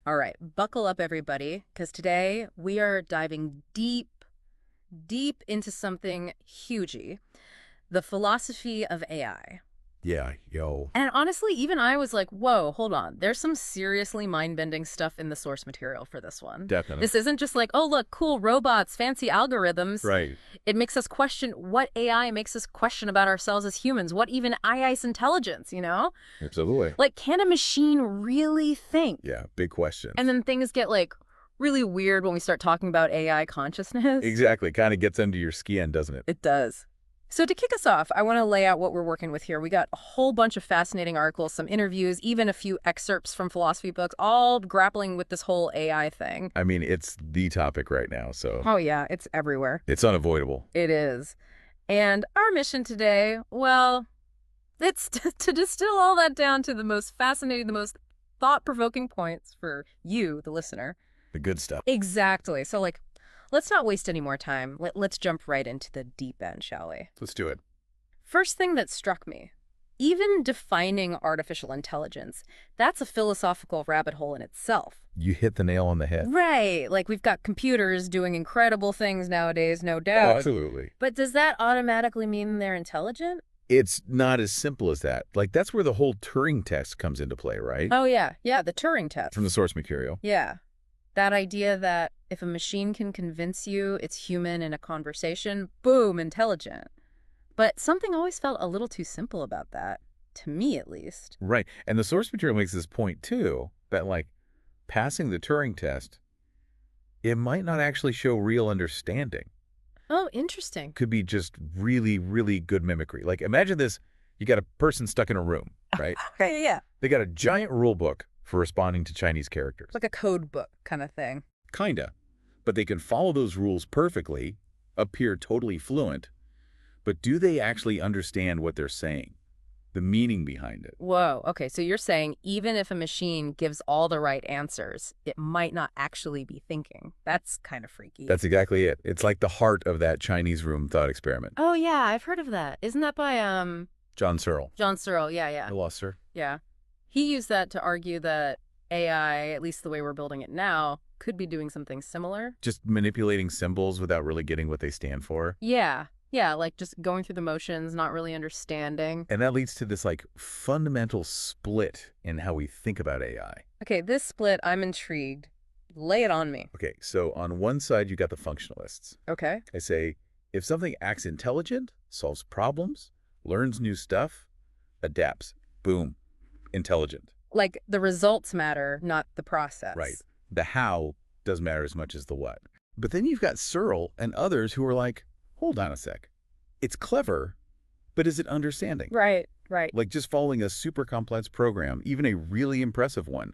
All right, buckle up, everybody, because today we are diving deep, deep into something hugey, the philosophy of AI. Yeah, yo. And honestly, even I was like, whoa, hold on. There's some seriously mind-bending stuff in the source material for this one. Definitely. This isn't just like, oh, look, cool robots, fancy algorithms. Right. It makes us question what AI makes us question about ourselves as humans, what even AI's intelligence, you know? Absolutely. Like, can a machine really think? Yeah, big questions. And then things get like really weird when we start talking about AI consciousness. Exactly. Kind of gets under your skin, doesn't it? It does. So to kick us off, I want to lay out what we're working with here. We got a whole bunch of fascinating articles, some interviews, even a few excerpts from philosophy books, all grappling with this whole AI thing. I mean, it's the topic right now, so Oh yeah, it's everywhere. it's unavoidable. It is. And our mission today, well, it's to distill all that down to the most fascinating, the most thought-provoking points for you, the listener. The good stuff. Exactly. So, like, let's not waste any more time. Let's jump right into the deep end, shall we? Let's do it. First thing that struck me, even defining artificial intelligence, that's a philosophical rabbit hole in itself. You hit the nail on the head. Right. Like, we've got computers doing incredible things nowadays, no Oh, doubt. absolutely. But does that automatically mean they're intelligent? It's not as simple as that. Like, that's where the whole Turing test comes into play, right? Oh, yeah. Yeah, the Turing test. From the source material. Yeah. That idea that if a machine can convince you it's human in a conversation, boom, intelligent. But something always felt a little too simple about that, to me at least. Right. And the source material makes this point, too, that, like, passing the Turing test, it might not actually show real understanding. Oh, interesting. Could be just really, really good mimicry. Like, imagine this. You got a person stuck in a room, right? Okay, yeah. They got a giant rule book for responding to Chinese characters. Like a code book kind of thing. Kinda. But they can follow those rules perfectly, appear totally fluent, but do they actually understand what they're saying? The meaning behind it? Whoa, okay, so you're saying even if a machine gives all the right answers, it might not actually be thinking. That's kind of freaky. That's exactly it. It's like the heart of that Chinese room thought experiment. Oh, yeah, I've heard of that. Isn't that by, John Searle. John Searle? Yeah, yeah. The lost sir. Yeah. He used that to argue that AI, at least the way we're building it now, could be doing something similar. Just manipulating symbols without really getting what they stand for. Yeah. Yeah, like just going through the motions, not really understanding. And that leads to this like fundamental split in how we think about AI. Okay, this split, I'm intrigued. Lay it on me. Okay, so on one side, you got the functionalists. Okay. I say, if something acts intelligent, solves problems, learns new stuff, adapts, boom, intelligent. Like the results matter, not the process. Right. The how doesn't matter as much as the what. But then you've got Searle and others who are like, hold on a sec. It's clever, but is it understanding? Right, right. Like just following a super complex program, even a really impressive one,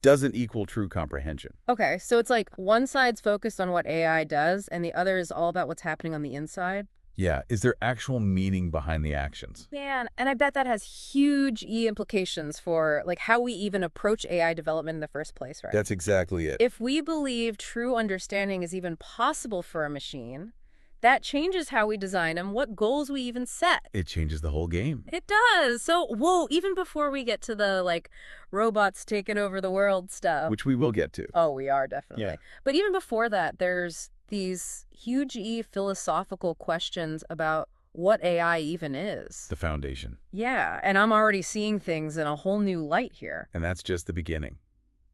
doesn't equal true comprehension. Okay, so it's like one side's focused on what AI does, and the other is all about what's happening on the inside. Yeah, is there actual meaning behind the actions? Man, and I bet that has huge implications for like how we even approach AI development in the first place, right? That's exactly it. If we believe true understanding is even possible for a machine, that changes how we design them, what goals we even set. It changes the whole game. It does. So, whoa, even before we get to the like robots taking over the world stuff. Which we will get to. Oh, we are definitely. Yeah. But even before that, there's these huge philosophical questions about what AI even is. The foundation. Yeah, and I'm already seeing things in a whole new light here. And that's just the beginning.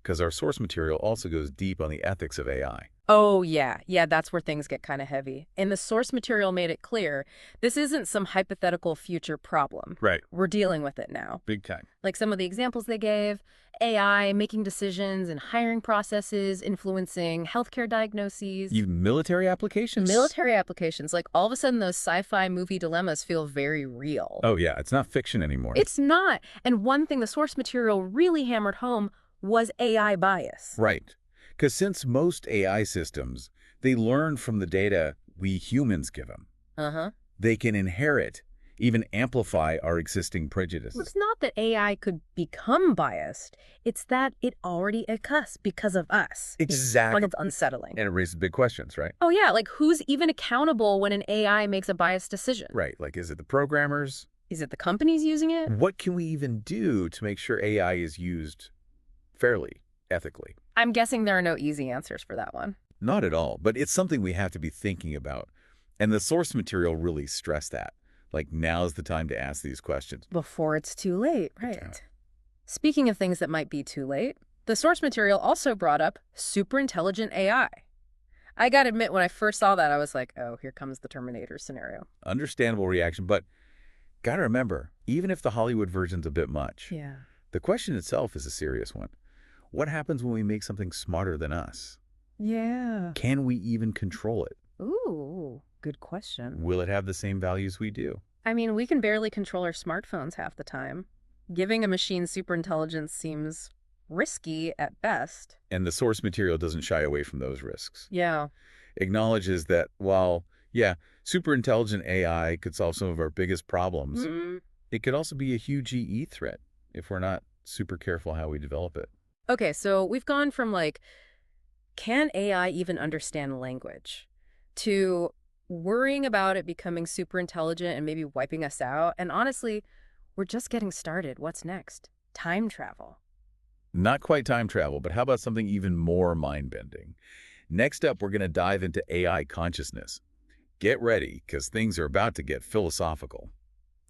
Because our source material also goes deep on the ethics of AI. Oh, yeah. Yeah, that's where things get kind of heavy. And the source material made it clear this isn't some hypothetical future problem. Right. We're dealing with it now. Big time. Like some of the examples they gave, AI making decisions in hiring processes, influencing healthcare diagnoses. Even military applications? Military applications. Like all of a sudden those sci-fi movie dilemmas feel very real. Oh, yeah. It's not fiction anymore. It's not. And one thing the source material really hammered home was AI bias. Right. Because since most AI systems, they learn from the data we humans give them. Uh-huh. They can inherit, even amplify our existing prejudices. It's not that AI could become biased. It's that it already occurs because of us. Exactly. Like it's unsettling. And it raises big questions, right? Oh, yeah. Like who's even accountable when an AI makes a biased decision? Right. Like, is it the programmers? Is it the companies using it? What can we even do to make sure AI is used fairly, ethically? I'm guessing there are no easy answers for that one. Not at all, but it's something we have to be thinking about. And the source material really stressed that. Like, now's the time to ask these questions. Before it's too late, Yeah. right. Speaking of things that might be too late, the source material also brought up superintelligent AI. I gotta admit, when I first saw that, I was like, oh, here comes the Terminator scenario. Understandable reaction, but gotta remember, even if the Hollywood version's a bit much, Yeah. the question itself is a serious one. What happens when we make something smarter than us? Yeah. Can we even control it? Ooh, good question. Will it have the same values we do? I mean, we can barely control our smartphones half the time. Giving a machine superintelligence seems risky at best. And the source material doesn't shy away from those risks. Yeah. Acknowledges that while, yeah, superintelligent AI could solve some of our biggest problems, it could also be a huge EE threat if we're not super careful how we develop it. Okay, so we've gone from like, can AI even understand language, to worrying about it becoming super intelligent and maybe wiping us out. And honestly, we're just getting started. What's next? Time travel. Not quite time travel, but how about something even more mind-bending? Next up, we're going to dive into AI consciousness. Get ready, because things are about to get philosophical.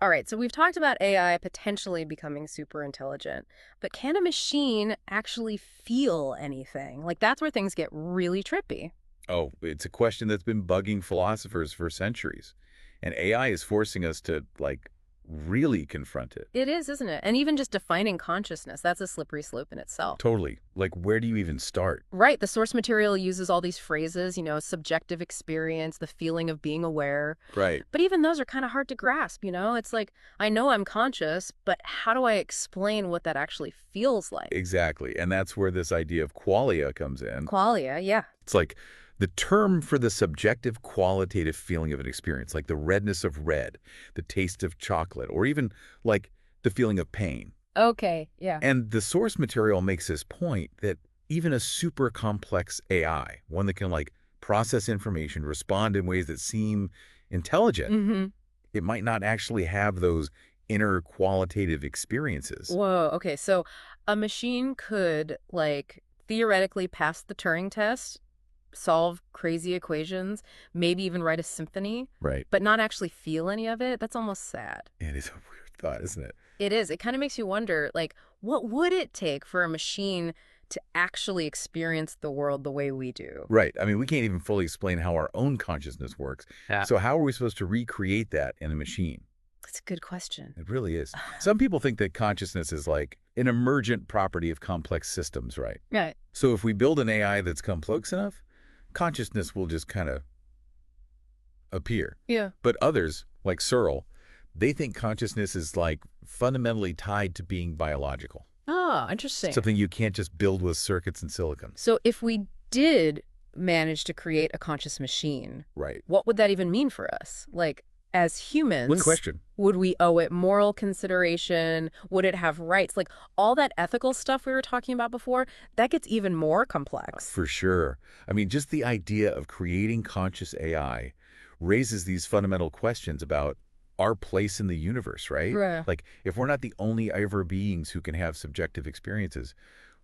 All right, so we've talked about AI potentially becoming super intelligent, but can a machine actually feel anything? Like, that's where things get really trippy. Oh, it's a question that's been bugging philosophers for centuries. And AI is forcing us to, like, really confront it. It is, isn't it? And even just defining consciousness, that's a slippery slope in itself. Totally. Like, where do you even start? Right, the source material uses all these phrases, subjective experience, the feeling of being aware. Right. But even those are kind of hard to grasp, It's like, I know I'm conscious, but how do I explain what that actually feels like? Exactly. And that's where this idea of qualia comes in. Qualia, yeah. It's like the term for the subjective qualitative feeling of an experience, like the redness of red, the taste of chocolate, or even like the feeling of pain. Okay, yeah. And the source material makes this point that even a super complex AI, one that can like process information, respond in ways that seem intelligent, it might not actually have those inner qualitative experiences. Whoa, okay, so a machine could, like, theoretically pass the Turing test, solve crazy equations, maybe even write a symphony, Right. but not actually feel any of it. That's almost sad. It is a weird thought, isn't it? It is. It kind of makes you wonder, like, what would it take for a machine to actually experience the world the way we do? Right. I mean, we can't even fully explain how our own consciousness works. Yeah. So how are we supposed to recreate that in a machine? That's a good question. It really is. Some people think that consciousness is like an emergent property of complex systems, right? Right. So if we build an AI that's complex enough, consciousness will just kind of appear. Yeah. But others, like Searle, they think consciousness is like fundamentally tied to being biological. Oh, interesting. Something you can't just build with circuits and silicon. So if we did manage to create a conscious machine, Right. what would that even mean for us? Like, as humans, Good question. would we owe it moral consideration? Would it have rights? Like, all that ethical stuff we were talking about before, that gets even more complex. For sure. I mean, just the idea of creating conscious AI raises these fundamental questions about our place in the universe, right? Right. Like, if we're not the only ever beings who can have subjective experiences,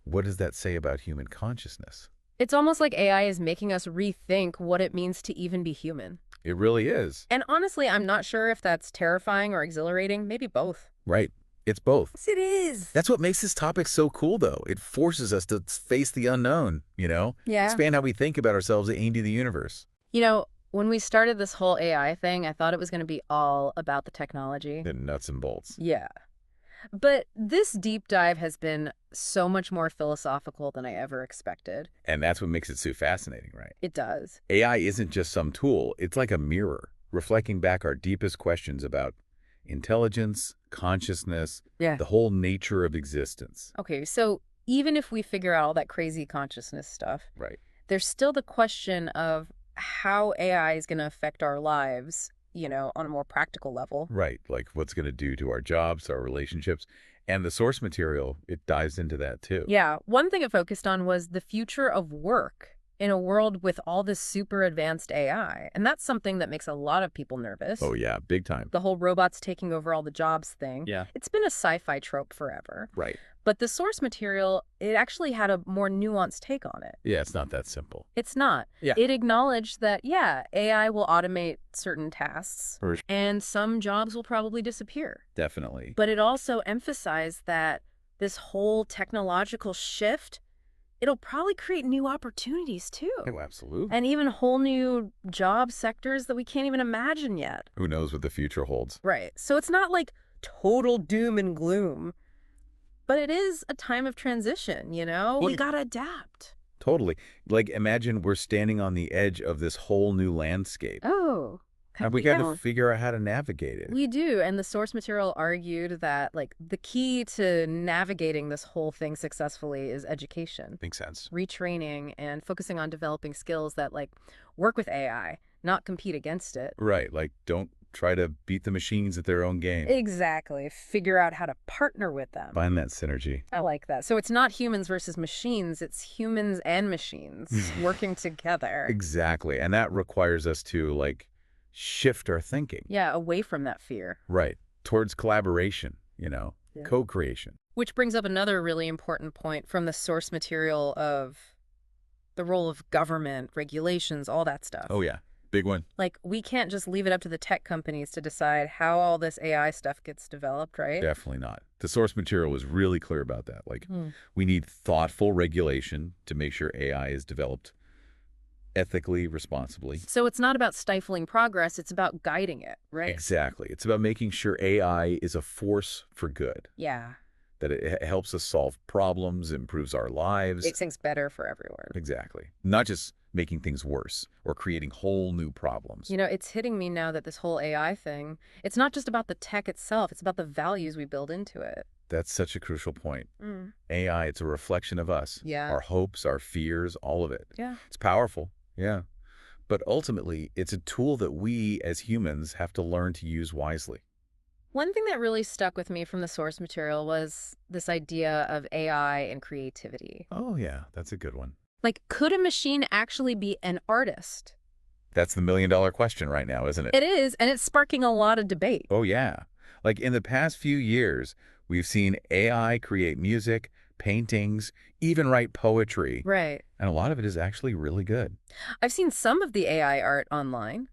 what does that say about human consciousness? It's almost like AI is making us rethink what it means to even be human. It really is. And honestly, I'm not sure if that's terrifying or exhilarating. Maybe both. Right. It's both. Yes, it is. That's what makes this topic so cool, though. It forces us to face the unknown, Yeah. Expand how we think about ourselves into the universe. When we started this whole AI thing, I thought it was going to be all about the technology. The nuts and bolts. Yeah. But this deep dive has been so much more philosophical than I ever expected. And that's what makes it so fascinating, right? It does. AI isn't just some tool. It's like a mirror, reflecting back our deepest questions about intelligence, consciousness, Yeah. the whole nature of existence. Okay, so even if we figure out all that crazy consciousness stuff, Right. there's still the question of how AI is going to affect our lives, on a more practical level. Right. Like what's going to do to our jobs, our relationships, and the source material, it dives into that too. Yeah, one thing it focused on was the future of work in a world with all this super advanced AI. And that's something that makes a lot of people nervous. Oh, yeah, big time. The whole robots taking over all the jobs thing. Yeah. It's been a sci-fi trope forever. Right. But the source material, it actually had a more nuanced take on it. Yeah, it's not that simple. It's not. Yeah. It acknowledged that, yeah, AI will automate certain tasks, and some jobs will probably disappear. Definitely. But it also emphasized that this whole technological shift, it'll probably create new opportunities too. Oh, absolutely. And even whole new job sectors that we can't even imagine yet. Who knows what the future holds? Right. So it's not like total doom and gloom, but it is a time of transition, you know? We gotta adapt. Totally. Like, imagine we're standing on the edge of this whole new landscape. Oh. And we got to figure out how to navigate it. We do. And the source material argued that, like, the key to navigating this whole thing successfully is education. Makes sense. Retraining and focusing on developing skills that, like, work with AI, not compete against it. Right. Like, don't try to beat the machines at their own game. Exactly. Figure out how to partner with them. Find that synergy. I like that. So it's not humans versus machines. It's humans and machines working together. Exactly. And that requires us to, like, shift our thinking. Yeah, away from that fear. Right. Towards collaboration, co-creation. Which brings up another really important point from the source material of the role of government, regulations, all that stuff. Oh, yeah. Big one. Like, we can't just leave it up to the tech companies to decide how all this AI stuff gets developed, right? Definitely not. The source material was really clear about that. Like, we need thoughtful regulation to make sure AI is developed ethically, responsibly. So it's not about stifling progress, it's about guiding it, right? Exactly. It's about making sure AI is a force for good. Yeah. That it helps us solve problems, improves our lives. Makes things better for everyone. Exactly. Not just making things worse or creating whole new problems. You know, it's hitting me now that this whole AI thing, it's not just about the tech itself, it's about the values we build into it. That's such a crucial point. AI, it's a reflection of us. Yeah. Our hopes, our fears, all of it. Yeah. It's powerful. Yeah. But ultimately, it's a tool that we as humans have to learn to use wisely. One thing that really stuck with me from the source material was this idea of AI and creativity. Oh, yeah. That's a good one. Like, could a machine actually be an artist? That's the million-dollar question right now, isn't it? It is, and it's sparking a lot of debate. Oh, yeah. Like, in the past few years, we've seen AI create music, paintings, even write poetry. Right. And a lot of it is actually really good. I've seen some of the AI art online.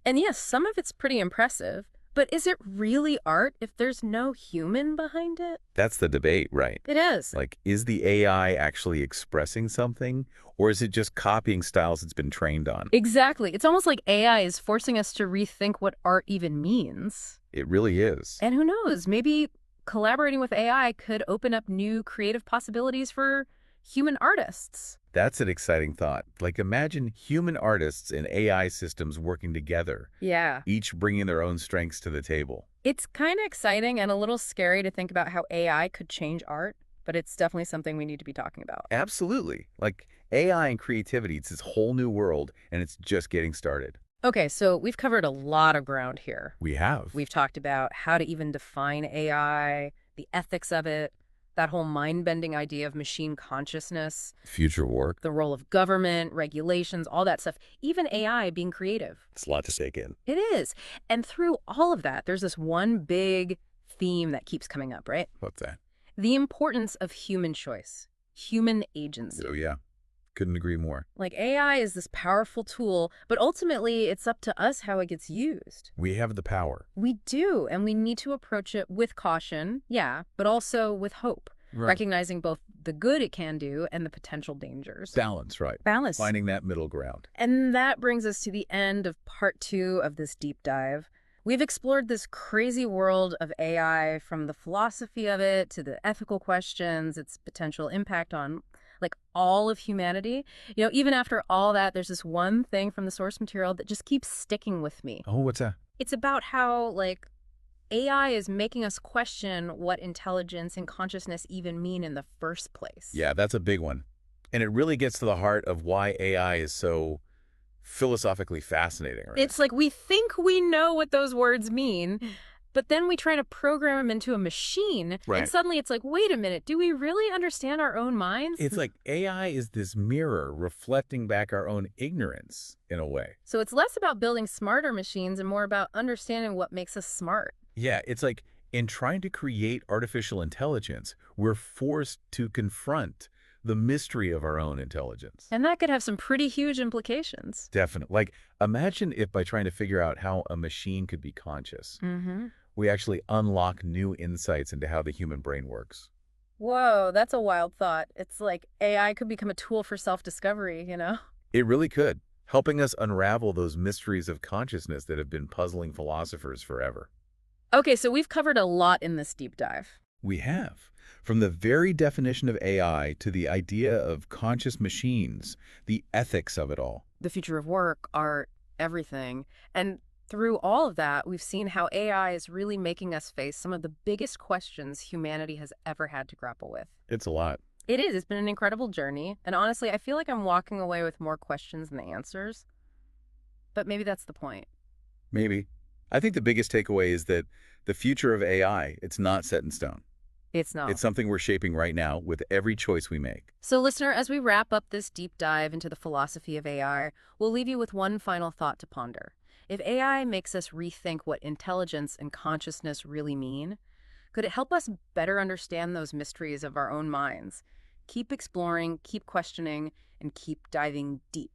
And yes, some of it's pretty impressive. But is it really art if there's no human behind it? That's the debate, right? It is. Like, is the AI actually expressing something, or is it just copying styles it's been trained on? Exactly. It's almost like AI is forcing us to rethink what art even means. It really is. And who knows, maybe collaborating with AI could open up new creative possibilities for human artists. That's an exciting thought. Like, imagine human artists and AI systems working together. Yeah. Each bringing their own strengths to the table. It's kind of exciting and a little scary to think about how AI could change art, but it's definitely something we need to be talking about. Absolutely. Like, AI and creativity, it's this whole new world, and it's just getting started. Okay, so we've covered a lot of ground here. We have. We've talked about how to even define AI, the ethics of it, that whole mind-bending idea of machine consciousness. Future work. The role of government, regulations, all that stuff. Even AI being creative. It's a lot to take in. It is. And through all of that, there's this one big theme that keeps coming up, right? What's that? The importance of human choice, human agency. Oh, yeah. Couldn't agree more. Like, AI is this powerful tool, but ultimately it's up to us how it gets used. We have the power. We do, and we need to approach it with caution, yeah, but also with hope, recognizing both the good it can do and the potential dangers. Balance, right. Balance. Finding that middle ground. And that brings us to the end of part 2 of this deep dive. We've explored this crazy world of AI, from the philosophy of it to the ethical questions, its potential impact on like all of humanity. You know, even after all that, there's this one thing from the source material that just keeps sticking with me. Oh, what's that? It's about how, like, AI is making us question what intelligence and consciousness even mean in the first place. Yeah, that's a big one. And it really gets to the heart of why AI is so philosophically fascinating. Right? It's like we think we know what those words mean, But then we try to program them into a machine, and Right. suddenly it's like, wait a minute, do we really understand our own minds? It's like AI is this mirror reflecting back our own ignorance in a way. So it's less about building smarter machines and more about understanding what makes us smart. Yeah, it's like in trying to create artificial intelligence, we're forced to confront the mystery of our own intelligence. And that could have some pretty huge implications. Definitely. Like, imagine if by trying to figure out how a machine could be conscious, Mm-hmm. we actually unlock new insights into how the human brain works. Whoa, that's a wild thought. It's like AI could become a tool for self-discovery, you know? It really could, helping us unravel those mysteries of consciousness that have been puzzling philosophers forever. Okay, so we've covered a lot in this deep dive. We have. From the very definition of AI to the idea of conscious machines, the ethics of it all. The future of work, art, everything. And through all of that, we've seen how AI is really making us face some of the biggest questions humanity has ever had to grapple with. It's a lot. It is. It's been an incredible journey. And honestly, I feel like I'm walking away with more questions than answers. But maybe that's the point. Maybe. I think the biggest takeaway is that the future of AI, it's not set in stone. It's not. It's something we're shaping right now with every choice we make. So, listener, as we wrap up this deep dive into the philosophy of AI, we'll leave you with one final thought to ponder. If AI makes us rethink what intelligence and consciousness really mean, could it help us better understand those mysteries of our own minds? Keep exploring, keep questioning, and keep diving deep.